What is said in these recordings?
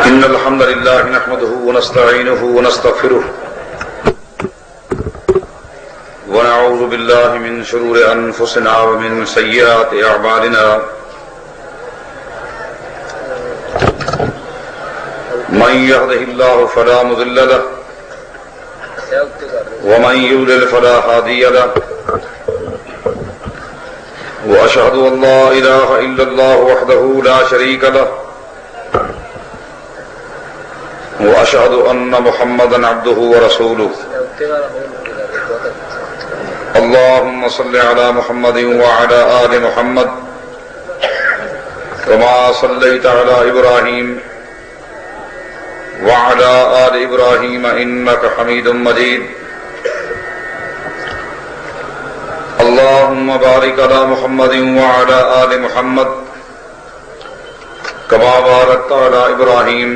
إن الحمد لله نحمده ونستعينه ونستغفره ونعوذ بالله من شرور أنفسنا ومن سيئات أعمالنا من يهده الله فلا مضل له ومن يضلل فلا هادي له وأشهد أن لا إله إلا الله وحده لا شريك له وأشهد أن محمدا عبده ورسوله اللهم صل على محمد وعلى آل محمد كما صليت على إبراهيم وعلى آل إبراهيم إنك حميد مجيد اللهم بارك على محمد وعلى آل محمد كما باركت على إبراهيم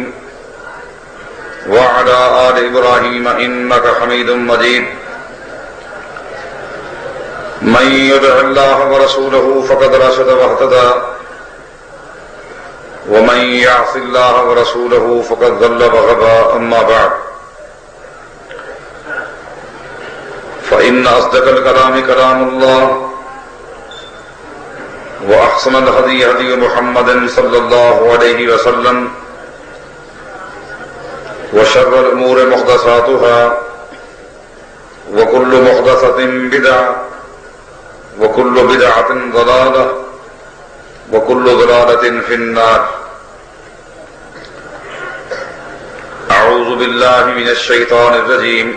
وعلى آل إبراهيم إنك حميد مجيد من يطع الله ورسوله فقد رشد واهتدى ومن يعص الله ورسوله فقد ضل وغوى أما بعد فإن أصدق الكلام كلام الله وأحسن الهدي هدي محمد صلى الله عليه وسلم وشر الأمور محدثاتها وكل محدثة بدعة وكل بدعة ضلالة وكل ضلالة في النار أعوذ بالله من الشيطان الرجيم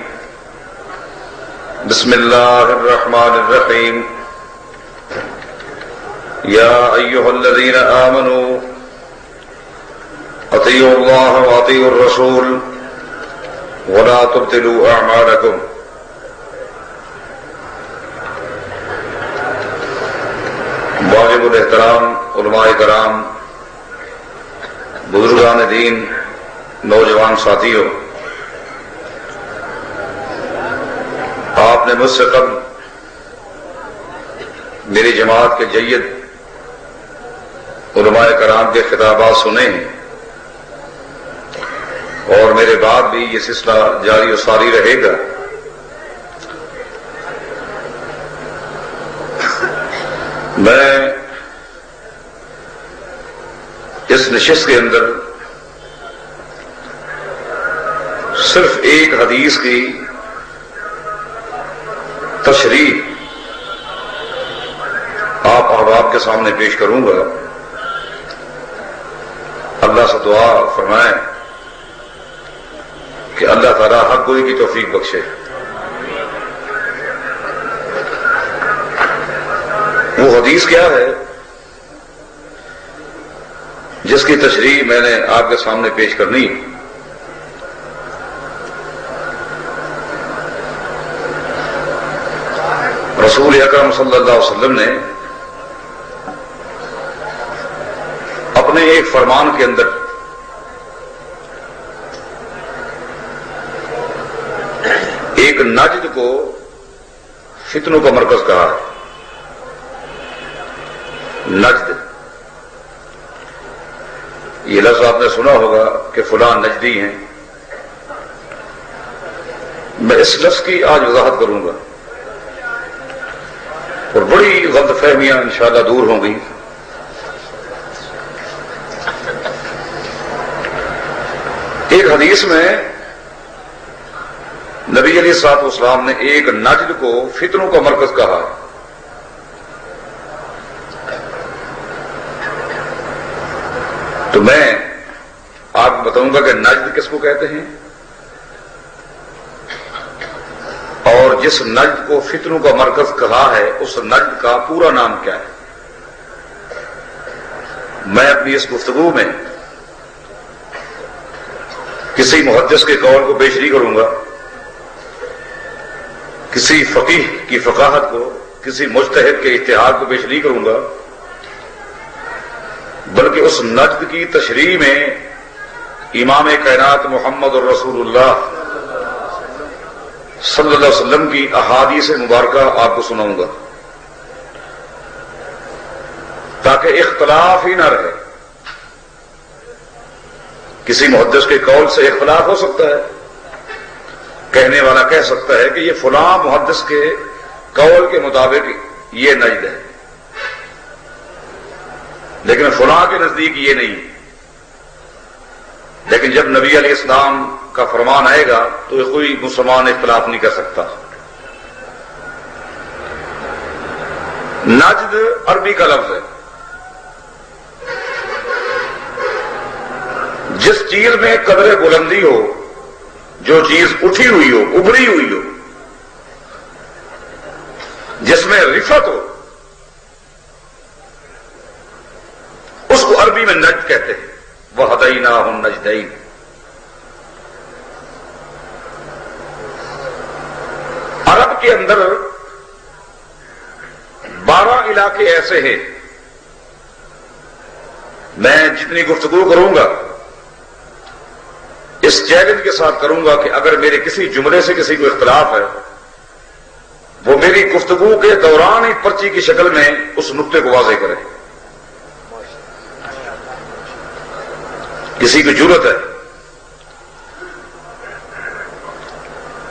بسم الله الرحمن الرحيم يا أيها الذين آمنوا اطیعوا اللہ واطیعوا الرسول ولا تبطلوا اعمالکم. واجب الاحترام علماء کرام، بزرگان دین، نوجوان ساتھیوں، آپ نے مجھ سے قبل میری جماعت کے جید علماء کرام کے خطابات سنے ہیں اور میرے بعد بھی یہ سلسلہ جاری و ساری رہے گا. میں اس نشست کے اندر صرف ایک حدیث کی تشریح آپ احباب کے سامنے پیش کروں گا. اللہ سے دعا فرمائیں کہ اللہ تعالیٰ حق گوئی کی توفیق بخشے. وہ حدیث کیا ہے جس کی تشریح میں نے آپ کے سامنے پیش کرنی؟ رسول اکرم صلی اللہ علیہ وسلم نے اپنے ایک فرمان کے اندر ایک نجد کو فتنوں کا مرکز کہا ہے. نجد، یہ لفظ آپ نے سنا ہوگا کہ فلاں نجدی ہیں. میں اس لفظ کی آج وضاحت کروں گا اور بڑی غلط فہمیاں انشاءاللہ دور ہوں گی. ایک حدیث میں نبی علیہ الصلوۃ والسلام نے ایک نجد کو فتنوں کا مرکز کہا ہے. تو میں آپ کو بتاؤں گا کہ نجد کس کو کہتے ہیں اور جس نجد کو فتنوں کا مرکز کہا ہے اس نجد کا پورا نام کیا ہے. میں اپنی اس گفتگو میں کسی محدث کے قول کو پیش نہیں کروں گا، کسی فقیہ کی فقاہت کو، کسی مجتہد کے اجتہاد کو پیش نہیں کروں گا، بلکہ اس نجد کی تشریح میں امام کائنات محمد الرسول اللہ صلی اللہ علیہ وسلم کی احادیث مبارکہ آپ کو سناؤں گا. تاکہ اختلاف ہی نہ رہے. کسی محدث کے قول سے اختلاف ہو سکتا ہے، کہنے والا کہہ سکتا ہے کہ یہ فلاں محدث کے قول کے مطابق یہ نجد ہے، لیکن فلاں کے نزدیک یہ نہیں. لیکن جب نبی علیہ السلام کا فرمان آئے گا تو کوئی مسلمان اختلاف نہیں کر سکتا. نجد عربی کا لفظ ہے. جس چیز میں قدر بلندی ہو، جو چیز اٹھی ہوئی ہو، ابھری ہوئی ہو، جس میں رفعت ہو، اس کو عربی میں نجد کہتے ہیں. وَهَدَيْنَاهُ النَّجْدَيْنِ. عرب کے اندر 12 علاقے ایسے ہیں. میں جتنی گفتگو کروں گا اس چیلنج کے ساتھ کروں گا کہ اگر میرے کسی جملے سے کسی کو اختلاف ہے، وہ میری گفتگو کے دوران ہی پرچی کی شکل میں اس نقطے کو واضح کرے. کسی کی جرت ہے.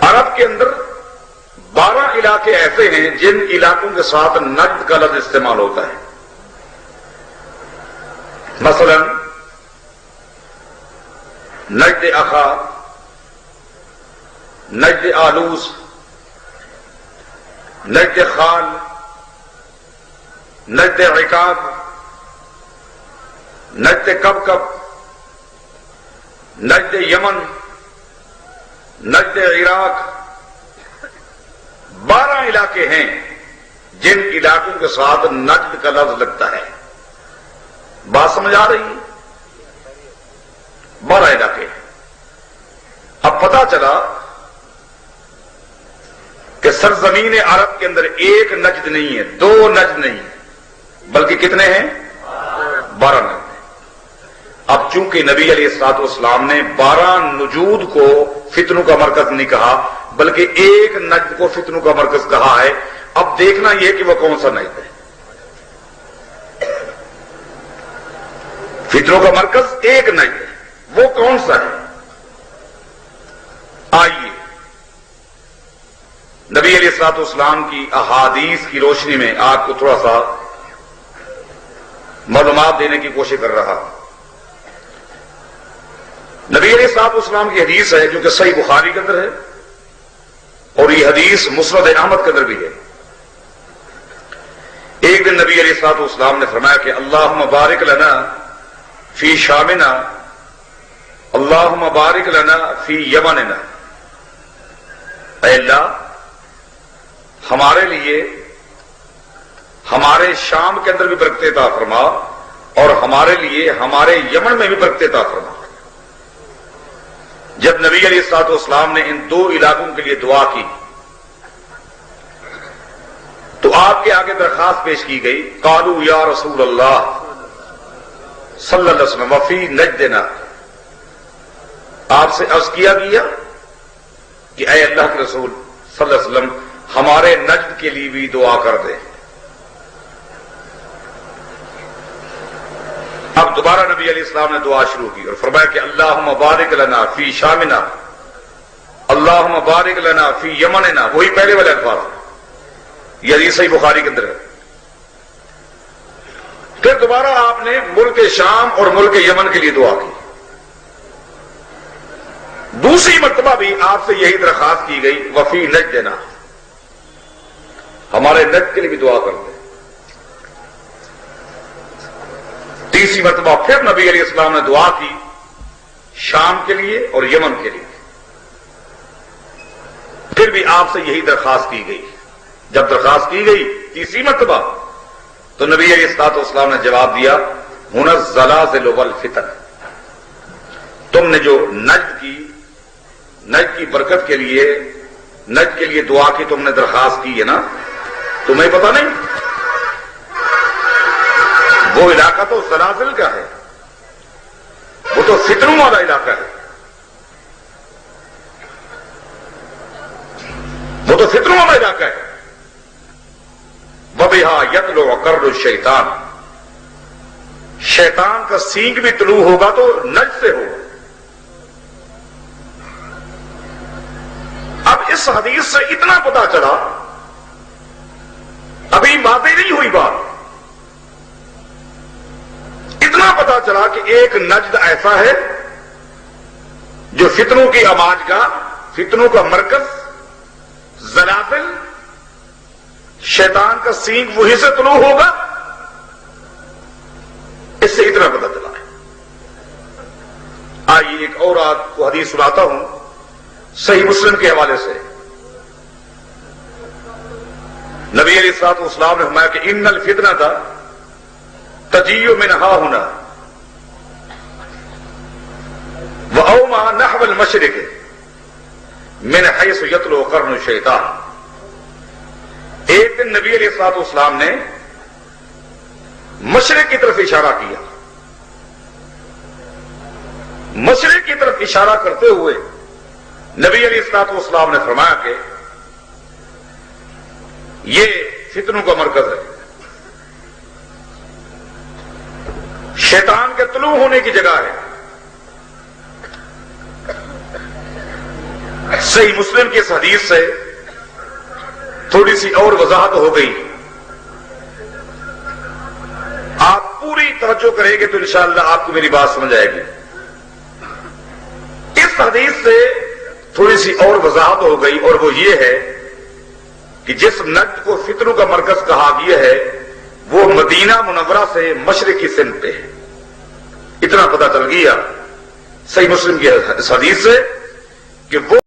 عرب کے اندر 12 علاقے ایسے ہیں جن علاقوں کے ساتھ نجد کا لفظ استعمال ہوتا ہے. مثلا نجد اخا، نجد آلوس، نجد خال، نجد عقاب، نجد کبکب، نجد یمن، نجد عراق. 12 علاقے ہیں جن علاقوں کے ساتھ نجد کا لفظ لگتا ہے. بات سمجھ آ رہی ہے؟ 12 علاقے. اب پتا چلا کہ سرزمین عرب کے اندر ایک نجد نہیں ہے، 2 نجد نہیں ہے، بلکہ کتنے ہیں؟ 12 نجد. اب چونکہ نبی علیہ الصلوۃ والسلام نے 12 نجود کو فتنوں کا مرکز نہیں کہا بلکہ ایک نجد کو فتنوں کا مرکز کہا ہے. اب دیکھنا یہ کہ وہ کون سا نجد ہے. فتنوں کا مرکز ایک نجد ہے، وہ کون سا ہے؟ آئیے نبی علیہ الصلوۃ والسلام کی احادیث کی روشنی میں آپ کو تھوڑا سا معلومات دینے کی کوشش کر رہا. نبی علیہ الصلوۃ والسلام کی حدیث ہے جو کہ صحیح بخاری کے اندر ہے، اور یہ حدیث مسند احمد کے اندر بھی ہے. ایک دن نبی علیہ الصلوۃ والسلام نے فرمایا کہ اللہم بارک لنا فی شامنا، اللہم بارک لنا فی یمننا. اے اللہ، ہمارے لیے ہمارے شام کے اندر بھی برکت عطا فرما، اور ہمارے لیے ہمارے یمن میں بھی برکت عطا فرما. جب نبی علیہ الصلوۃ والسلام نے ان 2 علاقوں کے لیے دعا کی تو آپ کے آگے درخواست پیش کی گئی. قالوا یا رسول اللہ صلی اللہ علیہ وسلم وفی نجدنا. آپ سے عرض کیا گیا کہ اے اللہ کے رسول صلی اللہ علیہ وسلم ہمارے نجد کے لیے بھی دعا کر دیں. اب دوبارہ نبی علیہ السلام نے دعا شروع کی اور فرمایا کہ اللہم بارک لنا فی شامنا، اللہم بارک لنا فی یمننا. وہی پہلے والے الفاظ ہیں، یہ حدیث صحیح بخاری کے اندر ہے. پھر دوبارہ آپ نے ملک شام اور ملک یمن کے لیے دعا کی. دوسری مرتبہ بھی آپ سے یہی درخواست کی گئی وفی نجدنا، ہمارے نجد کے لیے بھی دعا کر دیں. تیسری مرتبہ پھر نبی علیہ السلام نے دعا کی شام کے لیے اور یمن کے لیے. پھر بھی آپ سے یہی درخواست کی گئی. جب درخواست کی گئی تیسری مرتبہ تو نبی علیہ الصلوۃ والسلام نے جواب دیا ہن الزلازل والفتن. تم نے جو نجد کی برکت کے لیے نجد کے لیے دعا کی، تم نے درخواست کی ہے نا، تمہیں پتا نہیں وہ علاقہ تو زلازل کا ہے، وہ تو فتنوں والا علاقہ ہے، وہ تو فتنوں والا علاقہ ہے. وَبِهَا يَطْلُعُ قَرْنُ الشَّيْطَانِ. شیطان کا سینگ بھی طلوع ہوگا تو نجد سے ہوگا۔ اب اس حدیث سے اتنا پتا چلا، ابھی باتیں نہیں ہوئی بات، اتنا پتا چلا کہ ایک نجد ایسا ہے جو فتنوں کی آماج کا، فتنوں کا مرکز، زلازل، شیطان کا سینگ وہی سے طلوع ہوگا۔ اس سے اتنا پتا چلا ہے۔ آئیے ایک اور آپ کو حدیث سناتا ہوں صحیح مسلم کے حوالے سے۔ نبی علیہ الصلوۃ والسلام نے فرمایا کہ ان الفتنۃ تجیء من ها هنا واوما نحو المشرق من حيث يطلع قرن الشيطان۔ ایک دن نبی علیہ الصلوۃ والسلام نے مشرق کی طرف اشارہ کیا، مشرق کی طرف اشارہ کرتے ہوئے نبی علیہ الصلوۃ والسلام نے فرمایا کہ یہ فتنوں کا مرکز ہے، شیطان کے طلوع ہونے کی جگہ ہے۔ صحیح مسلم کی اس حدیث سے تھوڑی سی اور وضاحت ہو گئی۔ آپ پوری توجہ کریں گے تو انشاءاللہ آپ کو میری بات سمجھ آئے گی۔ اس حدیث سے تھوڑی سی اور وضاحت ہو گئی، اور وہ یہ ہے کہ جس نجد کو فتنوں کا مرکز کہا گیا ہے وہ مدینہ منورہ سے مشرق کی سمت پہ ہے۔ اتنا پتہ چل گیا صحیح مسلم کی اس حدیث سے کہ وہ